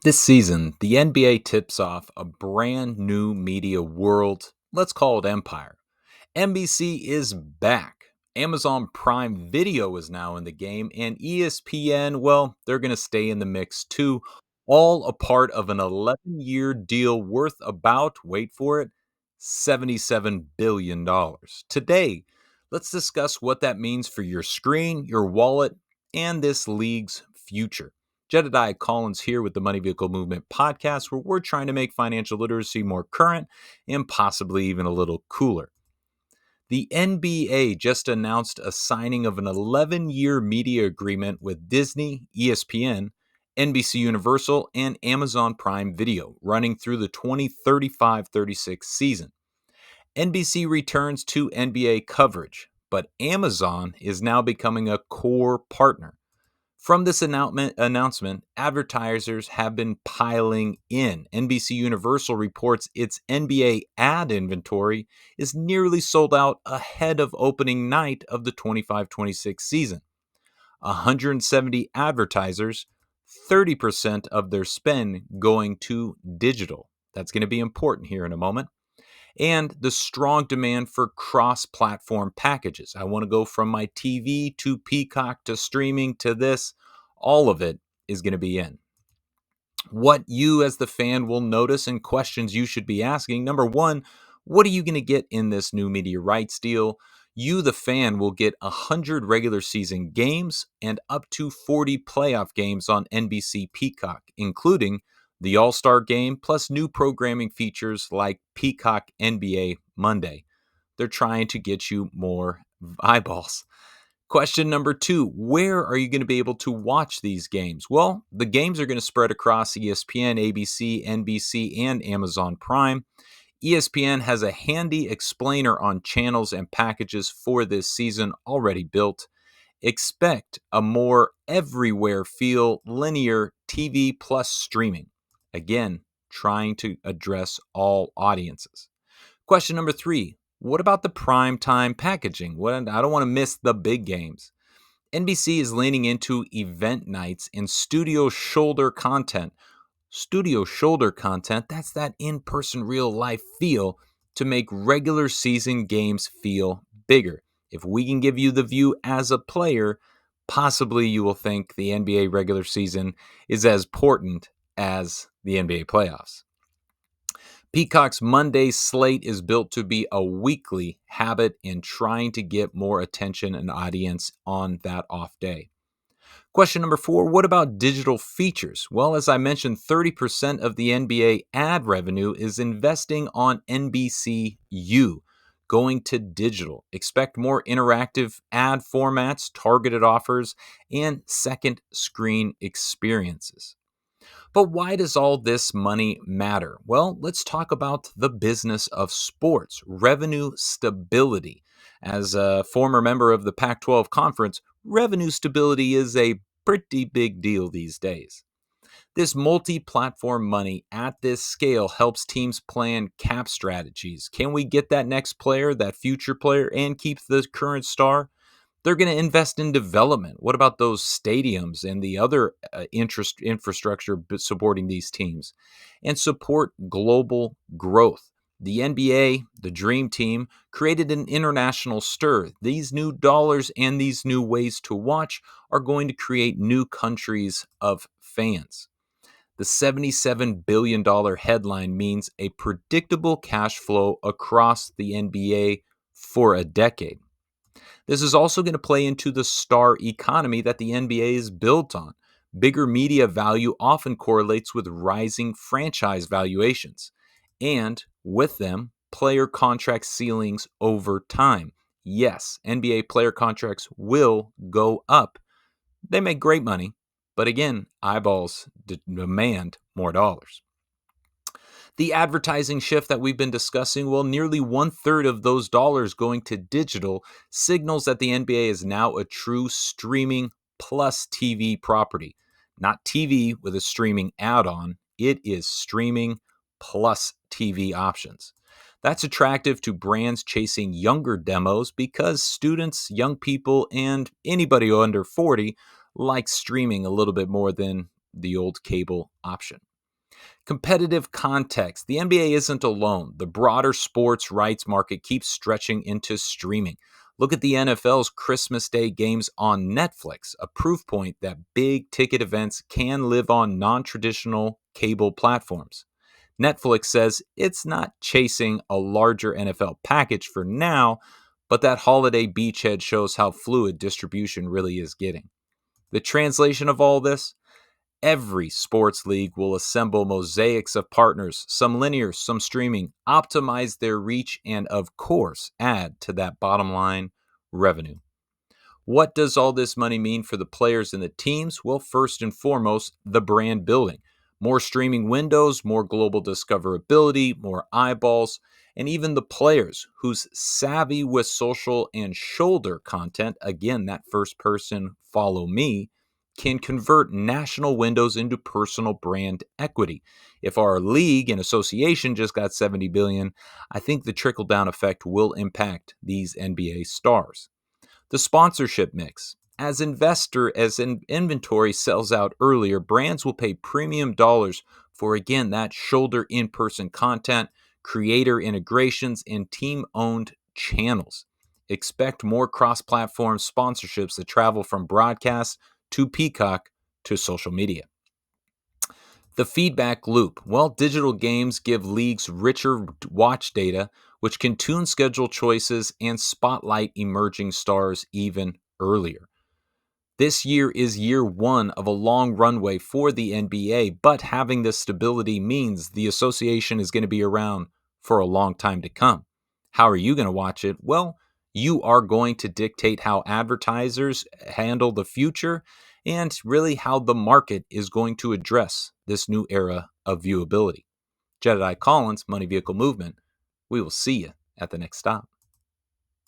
This season, the NBA tips off a brand new media world. Let's call it empire. NBC is back. Amazon Prime Video is now in the game, and ESPN, well, they're going to stay in the mix too, all a part of an 11-year deal worth about, wait for it, $77 billion. Today, let's discuss what that means for your screen, your wallet, and this league's future. Jedediah Collins here with the Money Vehicle Movement podcast, where we're trying to make financial literacy more current and possibly even a little cooler. The NBA just announced a signing of an 11-year media agreement with Disney, ESPN, NBCUniversal, and Amazon Prime Video, running through the 2035-36 season. NBC returns to NBA coverage, but Amazon is now becoming a core partner. From this announcement, advertisers have been piling in. NBCUniversal reports its NBA ad inventory is nearly sold out ahead of opening night of the 25-26 season. 170 advertisers, 30% of their spend going to digital. That's going to be important here in a moment. And the strong demand for cross-platform packages. I want to go from my TV to Peacock to streaming to this. All of it is going to be in. What you as the fan will notice and questions you should be asking. Number one, what are you going to get in this new media rights deal? You, the fan, will get 100 regular season games and up to 40 playoff games on NBC Peacock, including the All-Star Game, plus new programming features like Peacock NBA Monday. They're trying to get you more eyeballs. Question number two, where are you going to be able to watch these games? Well, the games are going to spread across ESPN, ABC, NBC, and Amazon Prime. ESPN has a handy explainer on channels and packages for this season already built. Expect a more everywhere feel linear TV plus streaming. Again, trying to address all audiences. Question number three, what about the prime time packaging? I don't want to miss the big games. NBC is leaning into event nights and studio shoulder content. Studio shoulder content, that's that in-person real life feel to make regular season games feel bigger. If we can give you the view as a player, possibly you will think the NBA regular season is as important as the NBA playoffs. Peacock's Monday slate is built to be a weekly habit in trying to get more attention and audience on that off day. Question number four, what about digital features? Well, as I mentioned, 30% of the NBA ad revenue is investing on NBCU, going to digital. Expect more interactive ad formats, targeted offers, and second screen experiences. But why does all this money matter? Well, let's talk about the business of sports, revenue stability. As a former member of the Pac-12 conference, revenue stability is a pretty big deal these days. This multi-platform money at this scale helps teams plan cap strategies. Can we get that next player, that future player, and keep the current star? They're going to invest in development. What about those stadiums and the other infrastructure supporting these teams? And support global growth. The NBA, the Dream Team, created an international stir. These new dollars and these new ways to watch are going to create new countries of fans. The $77 billion headline means a predictable cash flow across the NBA for a decade. This is also going to play into the star economy that the NBA is built on. Bigger media value often correlates with rising franchise valuations, and with them, player contract ceilings over time. Yes, NBA player contracts will go up. They make great money, but again, eyeballs demand more dollars. The advertising shift that we've been discussing, well, nearly 1/3 of those dollars going to digital signals that the NBA is now a true streaming plus TV property. Not TV with a streaming add-on, it is streaming plus TV options. That's attractive to brands chasing younger demos because students, young people, and anybody under 40 like streaming a little bit more than the old cable option. Competitive context. The NBA isn't alone. The broader sports rights market keeps stretching into streaming. Look at the NFL's Christmas Day games on Netflix, a proof point that big ticket events can live on non traditional cable platforms. Netflix says it's not chasing a larger NFL package for now, but that holiday beachhead shows how fluid distribution really is getting. The translation of all this: every sports league will assemble mosaics of partners, some linear, some streaming, optimize their reach, and of course, add to that bottom line revenue. What does all this money mean for the players and the teams? Well, first and foremost, the brand building. More streaming windows, more global discoverability, more eyeballs, and even the players who's savvy with social and shoulder content, again, that first person follow me, can convert national windows into personal brand equity. If our league and association just got 70 billion, I think the trickle down effect will impact these NBA stars. The sponsorship mix. As inventory sells out earlier, brands will pay premium dollars for, again, that shoulder in-person content, creator integrations, and team-owned channels. Expect more cross-platform sponsorships that travel from broadcast to Peacock to social media. The feedback loop. Well, digital games give leagues richer watch data, which can tune schedule choices and spotlight emerging stars even earlier. This year is year one of a long runway for the NBA, but having this stability means the association is going to be around for a long time to come. How are you going to watch it? Well, you are going to dictate how advertisers handle the future and really how the market is going to address this new era of viewability. Jedediah Collins, Money Vehicle Movement. We will see you at the next stop.